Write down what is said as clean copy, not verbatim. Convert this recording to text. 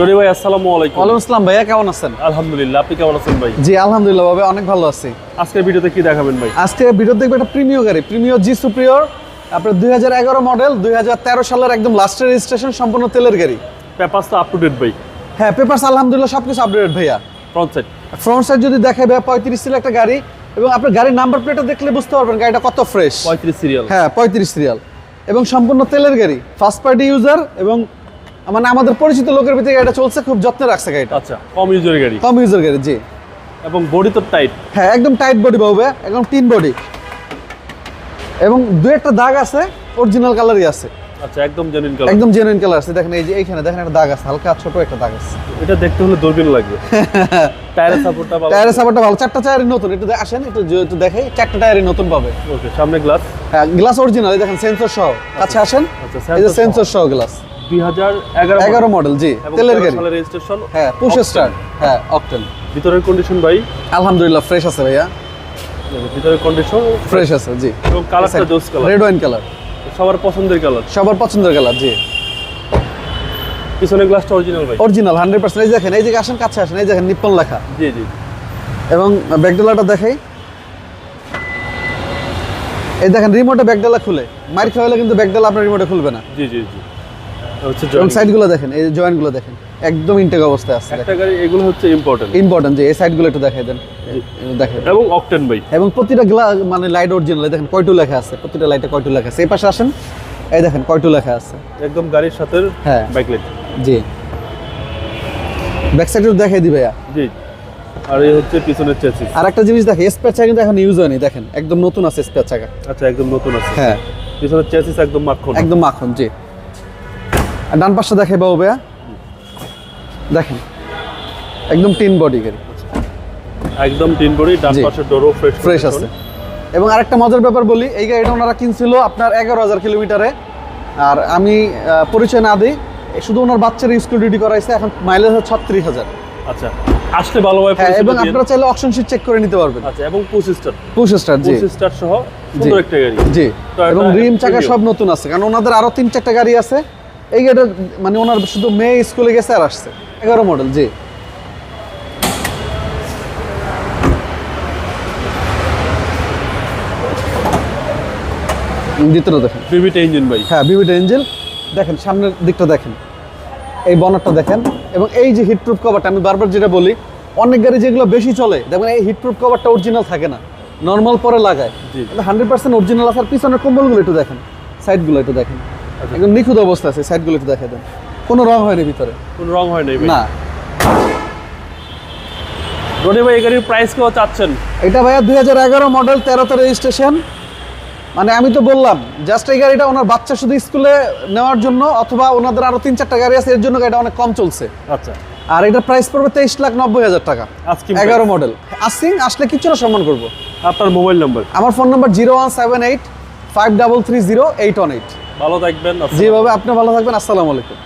Johnny ভাই আসসালামু আলাইকুম। ওয়ালাইকুম আসসালাম ভাইয়া, কেমন আছেন? আলহামদুলিল্লাহ, আপনি কেমন আছেন ভাই? জি আলহামদুলিল্লাহ ভাবে অনেক ভালো আছি। আজকের ভিডিওতে কি দেখাবেন ভাই? আজকে ভিডিও দেখবো একটা প্রিমিয় গাড়ি, প্রিমিয় জি সুপ্রিয়র, আপনার 2011 মডেল, 2013 সালের একদম লাস্টের রেজিস্ট্রেশন, সম্পূর্ণ তেলের গাড়ি। পেপারস তো আপ টু ডেট ভাই? হ্যাঁ পেপারস আলহামদুলিল্লাহ সবকিছু আপডেট ভাইয়া। ফ্রন্ট সাইড যদি দেখে ভাইয়া 35 সিরিয়াল একটা গাড়ি, এবং আপনার গাড়ির নাম্বার প্লেটটা দেখলে বুঝতে পারবেন গাড়িটা কত ফ্রেশ। 35 সিরিয়াল? হ্যাঁ 35 সিরিয়াল, এবং সম্পূর্ণ তেলের গাড়ি, ফার্স্ট পার্টি ইউজার, এবং মানে আমাদের পরিচিত লোকের ভিতরে গাড়িটা চলছে, খুব যত্নে রাখছে গাড়িটা। আচ্ছা, কম ইউজার গাড়ি? কম ইউজার গাড়ি, জি। এবং বডি তো টাইট? হ্যাঁ একদম টাইট বডি পাবে, একদম টিন বডি, এবং দু একটা দাগ আছে, অরিজিনাল কালারই আছে। আচ্ছা, একদম জেনুইন কালার? একদম জেনুইন কালার আছে। দেখেন এই যে এইখানে দেখেন একটা দাগ আছে, হালকা ছোট একটা দাগ আছে। এটা দেখতে হলে দূরবীন লাগবে। টায়ারের সাপোর্টটা ভালো? টায়ারের সাপোর্টটা ভালো, চারটা টায়ারই নতুন। একটু আসেন একটু দেখাই, চারটা টায়ারই নতুন পাবে। ওকে, সামনে গ্লাস? হ্যাঁ গ্লাস অরিজিনাল, দেখেন সেন্সর সহ। কাছে আসেন, আচ্ছা এই যে সেন্সর সহ গ্লাস। 2011 মডেল, জি তেলের গাড়ি। সালের রেজিস্ট্রেশন? হ্যাঁ পুশ স্টার্ট, হ্যাঁ অকটেন। ভিতরের কন্ডিশন ভাই? আলহামদুলিল্লাহ ফ্রেশ আছে ভাইয়া, ভিতরের কন্ডিশন ফ্রেশ আছে, জি। এবং কালারটা জোস কালার, রেড ওয়াইন কালার, সবার পছন্দের কালার। সবার পছন্দের কালার, জি। পিছনের গ্লাসটা অরিজিনাল ভাই? অরিজিনাল 100%। এই দেখেন, এই যে আসেন কাছে আসেন, এই দেখেন নিপ্পন লেখা। জি জি। এবং ব্যাকডালাটা দেখাই, এই দেখেন রিমোটে ব্যাকডালা খুলে, মার খাওয়ালে কিন্তু ব্যাকডালা আপনার রিমোটে খুলবে না। জি জি জি। হচ্ছে এবং সাইডগুলো দেখেন, এই জয়েন্টগুলো দেখেন একদম ইনটেক অবস্থায় আছে। একটা গাড়ি এগুলো হচ্ছে ইম্পর্টেন্ট, যে এই সাইডগুলো একটু দেখাই দেন, দেখেন। এবং অকটেন ভাই, এবং প্রতিটা মানে লাইট অরিজিনাল, দেখেন কয়টু লেখা আছে, প্রতিটা লাইটে কয়টু লেখা আছে। এই পাশে আসেন, এই দেখেন কয়টু লেখা আছে, একদম গাড়ির সাথে। হ্যাঁ ব্যাকলাইট, জি। ব্যাক সাইডে দেখাই দিবে। জি। আর এই হচ্ছে পিছনের চেসিস। আর একটা জিনিস দেখেন, স্পেয়ার চাকা কিন্তু এখন ইউজ হয়নি, দেখেন একদম নতুন আছে স্পেয়ার চাকা। আচ্ছা, একদম নতুন আছে? হ্যাঁ পিছনের চেসিস একদম মাখন? একদম মাখন, জি। আর ডান পাশটা দেখাই বাবু ভাইয়া, দেখেন একদম টিন বডি গাড়ি, একদম টিন বডি। ডান পাশের ডোরও ফ্রেশ আছে। এবং আরেকটা মজার ব্যাপার বলি, এই গাড়িটা ওনারা কিনছিল আপনার 11,000 কিলোমিটারে। আর আমি পরিচয় না দিই, শুধু ওনার বাচ্চার স্কুল ডিউটি করাইছে, এখন মাইলেজ হচ্ছে 36,000। আচ্ছা, আসলে ভালোভাবে। হ্যাঁ, এবং আপনারা চাইলে অপশন শিট চেক করে নিতে পারবেন। আচ্ছা, এবং পুশ স্টার্ট? জি, পুশ স্টার্ট সহ সুন্দর একটা গাড়ি, জি। এবং রিম চাকা সব নতুন আছে, কারণ ওনাদের আরো 3-4টা গাড়ি আছে। এই গাড়িটা মানে ওনার শুধু মেয়ে স্কুলে গেছে আর আসছে। 11 মডেল, জি। ভিতরে দেখেন ভিভিটা ইঞ্জিন ভাই? হ্যাঁ ভিভিটা ইঞ্জিন। দেখেন সামনের দিকটা দেখেন, এই বনারটা দেখেন, এবং এই যে হিটপ্রুফ কভারটা, আমি বারবার যেটা বলি, অনেক গাড়ি যেগুলো বেশি চলে দেখবেন এই হিটপ্রুফ কভারটা অরিজিনাল থাকে না, নর্মাল পরে লাগায়। 100% অরিজিনাল আছে। আর পিছনের কম্বলগুলো একটু দেখেন, সাইডগুলো একটু দেখেন, একদম নিখুঁত অবস্থা আছে। সাইডগুলো একটু দেখে দেন, কোনো রং হয়নি ভিতরে, কোনো রং হয় নাই না। রনি ভাই, এই গাড়ির প্রাইস কেউ চাচ্ছেন? এটা ভাইয়া 2011 মডেল, 13তে রেজিস্ট্রেশন। মানে আমি তো বললাম জাস্ট এই গাড়িটা ওনার বাচ্চা শুধু স্কুলে নেওয়ার জন্য, অথবা ওনাদের আরো 3-4টা গাড়ি আছে, এর জন্য গাড়িটা অনেক কম চলছে। আচ্ছা। আর এটা প্রাইস পড়বে 23,90,000 টাকা। 11 মডেল। আসলে কিছুটা সম্মান করবো। আপনার মোবাইল নাম্বার? আমার ফোন নাম্বার 01785330 818। ভালো থাকবেন। যেভাবে আপনি ভালো থাকবেন। আসসালামু আলাইকুম।